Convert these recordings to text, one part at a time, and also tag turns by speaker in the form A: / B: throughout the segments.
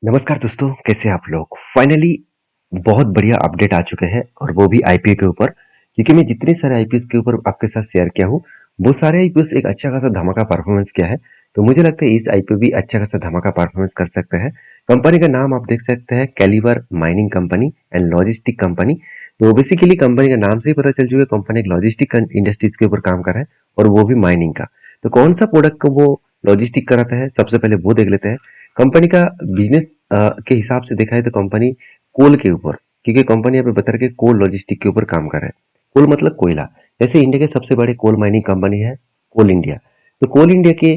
A: नमस्कार दोस्तों, कैसे हैं आप लोग? फाइनली बहुत बढ़िया अपडेट आ चुके हैं और वो भी आईपीओ के ऊपर। क्योंकि मैं जितने सारे आईपीओ के ऊपर आपके साथ शेयर किया हूँ, वो सारे आईपीओ एक अच्छा खासा धमाका परफॉर्मेंस किया है। तो मुझे लगता है इस आईपीओ भी अच्छा खासा धमाका परफॉर्मेंस कर सकते हैं। कंपनी का नाम आप देख सकते हैं, caliber mining company and logistic company. तो बेसिकली कंपनी का नाम से ही पता चल चुका है, कंपनी एक लॉजिस्टिक इंडस्ट्रीज के ऊपर काम कर रहा है और वो भी माइनिंग का। तो कौन सा प्रोडक्ट को वो लॉजिस्टिक कराता है, सबसे पहले वो देख लेते हैं। कंपनी का बिजनेस के हिसाब से देखा है तो कंपनी कोल के ऊपर, क्योंकि कंपनी यहाँ पे बता रही है कि कोल लॉजिस्टिक के ऊपर काम कर रहा है। कोल मतलब कोयला। जैसे इंडिया के सबसे बड़े कोल माइनिंग कंपनी है कोल इंडिया। तो कोल इंडिया के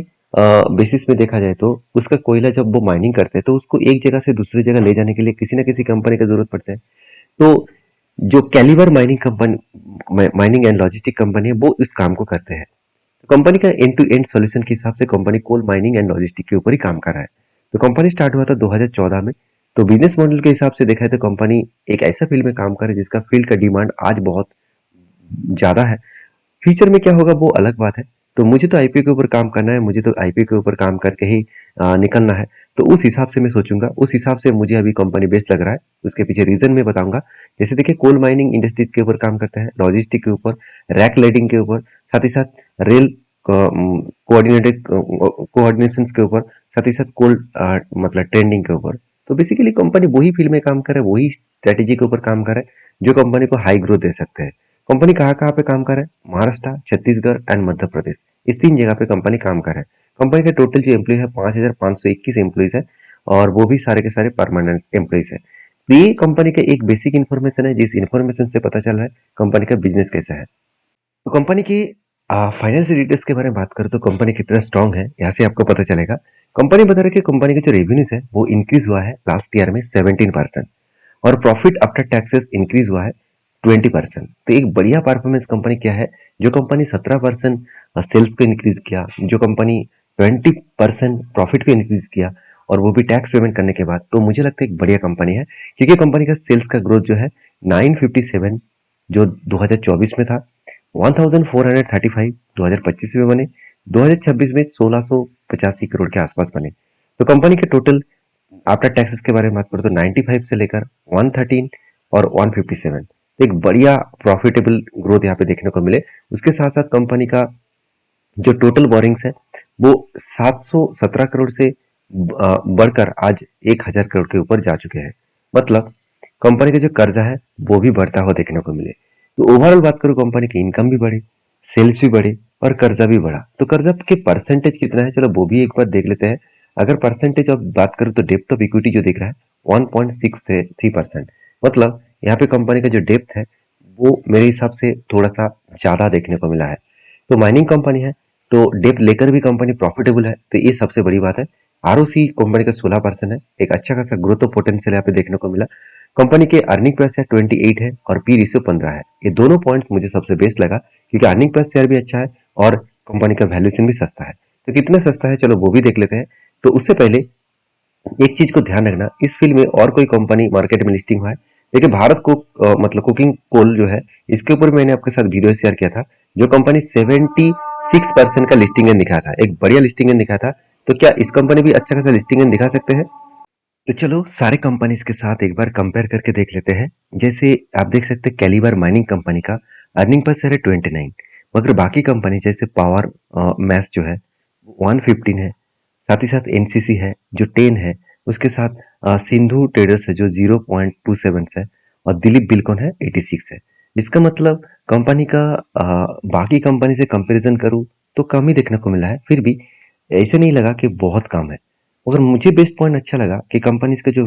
A: बेसिस में देखा जाए तो उसका कोयला जब वो माइनिंग करते हैं तो उसको एक जगह से दूसरी जगह ले जाने के लिए किसी ना किसी कंपनी का जरूरत पड़ता है। तो जो caliber mining company, mining and logistic company है, वो इस काम को करते हैं। तो कंपनी का एंड टू एंड सॉल्यूशन के हिसाब से company coal mining and logistic के ऊपर ही काम कर रहा है। तो कंपनी स्टार्ट हुआ था 2014 में। तो बिजनेस मॉडल के हिसाब से देखा है तो कंपनी एक ऐसा फील्ड में काम कर रही है जिसका फील्ड का डिमांड आज बहुत ज्यादा है। फ्यूचर में क्या होगा वो अलग बात है। तो मुझे तो आईपीओ के ऊपर काम करना है, मुझे तो आईपीओ के ऊपर काम करके ही निकलना है। तो उस हिसाब से मैं सोचूंगा, उस हिसाब से मुझे अभी कंपनी बेस्ट लग रहा है। उसके पीछे रीजन मैं बताऊंगा। जैसे देखिए, कोल माइनिंग इंडस्ट्रीज के ऊपर काम करता है, लॉजिस्टिक के ऊपर, रैक लाइटिंग के ऊपर, साथ ही साथ रेल कोऑर्डिनेटेड कोऑर्डिनेशन के ऊपर, साथ ही साथ कोल मतलब ट्रेंडिंग के ऊपर। तो बेसिकली कंपनी वही फील्ड में काम कर रहा है, वही स्ट्रेटेजी के ऊपर काम कर रहा है जो कंपनी को हाई ग्रोथ दे सकते हैं। कंपनी कहाँ कहाँ पे काम कर रहा है? महाराष्ट्र, छत्तीसगढ़ एंड मध्य प्रदेश। इस तीन जगह पे कंपनी काम कर रहा है। कंपनी का टोटल जो एम्प्लॉय है 5521 एम्प्लॉइज है और वो भी सारे के सारे परमानेंट एम्प्लॉइज है। तो ये कंपनी का एक बेसिक इन्फॉर्मेशन है, जिस इन्फॉर्मेशन से पता चल रहा है कंपनी का बिजनेस कैसा है। तो कंपनी की फाइनेंशियल डिटेल्स के बारे में बात करें तो कंपनी कितना स्ट्रांग है यहाँ से आपको पता चलेगा। कंपनी बता रही है कि कंपनी के जो रेवेन्यूज है वो इंक्रीज हुआ है लास्ट ईयर में 17% और प्रॉफिट आफ्टर टैक्सेस इंक्रीज हुआ है 20%। तो एक बढ़िया परफॉर्मेंस कंपनी क्या है? जो कंपनी 17% सेल्स को इंक्रीज किया, जो कंपनी 20% प्रॉफिट को इंक्रीज किया और वो भी टैक्स पेमेंट करने के बाद, तो मुझे लगता है एक बढ़िया कंपनी है। क्योंकि कंपनी का सेल्स का ग्रोथ जो है 957 जो 2024 में था, 1435 2025 में बने, 2026 में 1685 करोड़ के आसपास बने। तो कंपनी के टोटल आफ्टर टैक्सेस के बारे में बात करें तो 95 से लेकर 113 और 157, तो एक बढ़िया प्रॉफिटेबल ग्रोथ यहाँ पे देखने को मिले। उसके साथ साथ कंपनी का जो टोटल बोरिंग्स है वो 717 करोड़ से बढ़कर आज 1000 करोड़ के ऊपर जा चुके हैं। मतलब कंपनी का जो कर्जा है वो भी बढ़ता हुआ देखने को मिले। तो ओवरऑल बात करूं, कंपनी की इनकम भी बढ़ी, सेल्स भी बढ़े और कर्जा भी बढ़ा। तो कर्जा के परसेंटेज कितना है, चलो वो भी एक बार देख लेते हैं। अगर परसेंटेज ऑफ बात करूं तो डेप्थ ऑफ इक्विटी जो दिख रहा है 1.63%। मतलब यहाँ पे कंपनी का जो डेप्थ है वो मेरे हिसाब से थोड़ा सा ज्यादा देखने को मिला है। तो माइनिंग कंपनी है, तो डेप्थ लेकर भी कंपनी प्रॉफिटेबल है, तो ये सबसे बड़ी बात है। आरओसी कंपनी का 16% है, एक अच्छा खासा ग्रोथ ऑफ पोटेंशियल यहाँ पे देखने को मिला। कंपनी के अर्निंग प्राइस है 28 है और पी रेशियो 15 है। ये दोनों पॉइंट्स मुझे सबसे बेस्ट लगा, क्योंकि अर्निंग प्राइस शेयर भी अच्छा है और कंपनी का वैल्यूएशन भी सस्ता है। तो कितना सस्ता है चलो वो भी देख लेते हैं। तो उससे पहले एक चीज को ध्यान रखना, इस फील्ड में और कोई कंपनी मार्केट में लिस्टिंग हुआ है। देखिए, भारत को मतलब कुकिंग कोल जो है, इसके ऊपर मैंने आपके साथ वीडियो शेयर किया था। जो कंपनी 76% का लिस्टिंग दिखा था, एक बढ़िया लिस्टिंग दिखा था। तो क्या इस कंपनी भी अच्छा खासा लिस्टिंग दिखा सकते हैं? तो चलो सारे कंपनीज के साथ एक बार कंपेयर करके देख लेते हैं। जैसे आप देख सकते हैं, कैलिबर माइनिंग कंपनी का अर्निंग पर शेयर है 29, मगर बाकी कंपनी जैसे पावर मैस जो है 115 है, साथ ही साथ एनसीसी है जो 10 है, उसके साथ सिंधु ट्रेडर्स है जो 0.27 है और दिलीप बिल्डकॉन है 86 है। इसका मतलब कंपनी का बाकी कंपनी से कंपैरिजन करूं तो कम ही देखने को मिला है। फिर भी ऐसे नहीं लगा कि बहुत कम है। मगर मुझे बेस्ट पॉइंट अच्छा लगा कि कंपनीज का जो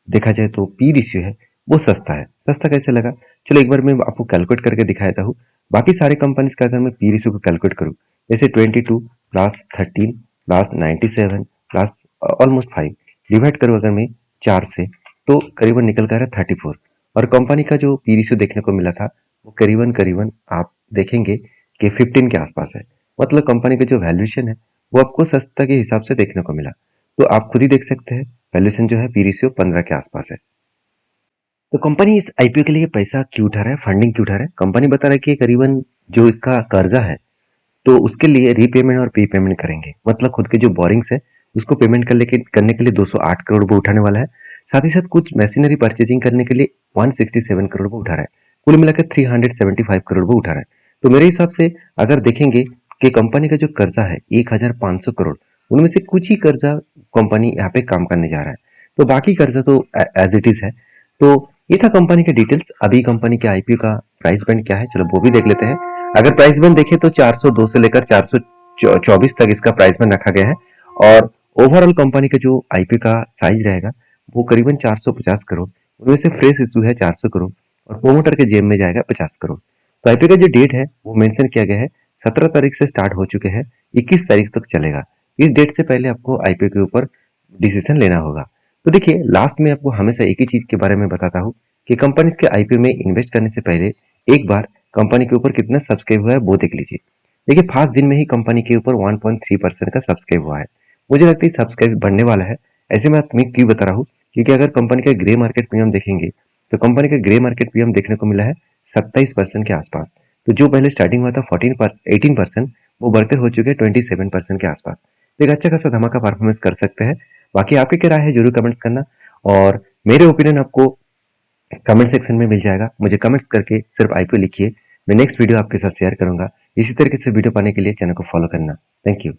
A: देखा जाए तो पी रेशियो है वो सस्ता है। सस्ता कैसे लगा, चलो एक बार मैं आपको कैलकुलेट करके दिखा देता हूँ। बाकी सारे कंपनीज का अगर मैं पी रेशियो को कैलकुलेट करूँ, जैसे 22 plus 13 plus 97 plus almost 5 divide करूँ अगर मैं 4 से, तो करीबन निकल कर 34। और कंपनी का जो पी रेशियो देखने को मिला था वो करीबन करीबन आप देखेंगे कि 15 के आसपास है। मतलब कंपनी का जो वैल्यूएशन है वो आपको सस्ता के हिसाब से देखने को मिला। तो आप खुद ही देख सकते हैं, वैल्यूएशन जो है पी रेशियो 15 के आसपास है। तो कंपनी इस आईपीओ के लिए पैसा क्यों उठा रहा है, फंडिंग क्यों उठा रहा है? कंपनी बता रहा है कि करीबन जो इसका कर्जा है तो उसके लिए रीपेमेंट और प्रीपेमेंट करेंगे। मतलब खुद के जो बोरिंग्स है उसको पेमेंट करने के लिए 208 करोड़ वो उठाने वाला है। साथ ही साथ कुछ मशीनरी परचेजिंग करने के लिए 167 करोड़ वो उठा रहा है। कुल मिलाकर 375 करोड़ वो उठा रहा है। तो मेरे हिसाब से अगर देखेंगे कि कंपनी का जो कर्जा है 1500 करोड़, उनमें से कुछ ही कर्जा कंपनी यहाँ पे काम करने जा रहा है, तो बाकी कर्जा तो एज इट इज है। तो ये था कंपनी के डिटेल्स। अभी कंपनी के आईपीओ का प्राइस बैंड क्या है, चलो वो भी देख लेते हैं। अगर प्राइस बैंड देखें तो 402 से लेकर 424 तक इसका प्राइस बैंड रखा गया है। और ओवरऑल कंपनी का जो आईपीओ का साइज रहेगा वो करीबन 450 करोड़, उनमें से फ्रेश इशू है 400 करोड़ और प्रोमोटर के जेब में जाएगा 50 करोड़। तो आईपीओ का जो डेट है वो मेंशन किया गया है, 17 तारीख से स्टार्ट हो चुके हैं, 21 तारीख तक चलेगा। इस डेट से पहले आपको आईपीओ के ऊपर डिसीजन लेना होगा। तो देखिए, लास्ट में आपको हमेशा एक ही चीज के बारे में बताता हूँ कि कंपनी के आईपीओ में इन्वेस्ट करने से पहले एक बार कंपनी के ऊपर कितना सब्सक्राइब हुआ है वो देख लीजिए। देखिए, फर्स्ट दिन में ही कंपनी के ऊपर 1.3% का सब्सक्राइब हुआ है। मुझे लगता है सब्सक्राइब बढ़ने वाला है। ऐसे में मैं क्यों बता रहा हूँ, क्योंकि अगर कंपनी का ग्रे मार्केट प्रीमियम देखेंगे तो कंपनी का ग्रे मार्केट प्रीमियम देखने को मिला है 27% के आसपास। तो जो पहले स्टार्टिंग हुआ था 18%, वो बढ़कर हो चुके हैं 27% के आसपास। तो एक अच्छा खासा धमाका परफॉर्मेंस कर सकते हैं। बाकी आपकी क्या राय है जरूर कमेंट्स करना, और मेरे ओपिनियन आपको कमेंट सेक्शन में मिल जाएगा। मुझे कमेंट्स करके सिर्फ आईपीओ लिखिए, मैं नेक्स्ट वीडियो आपके साथ शेयर करूंगा। इसी तरीके से वीडियो पाने के लिए चैनल को फॉलो करना। Thank you.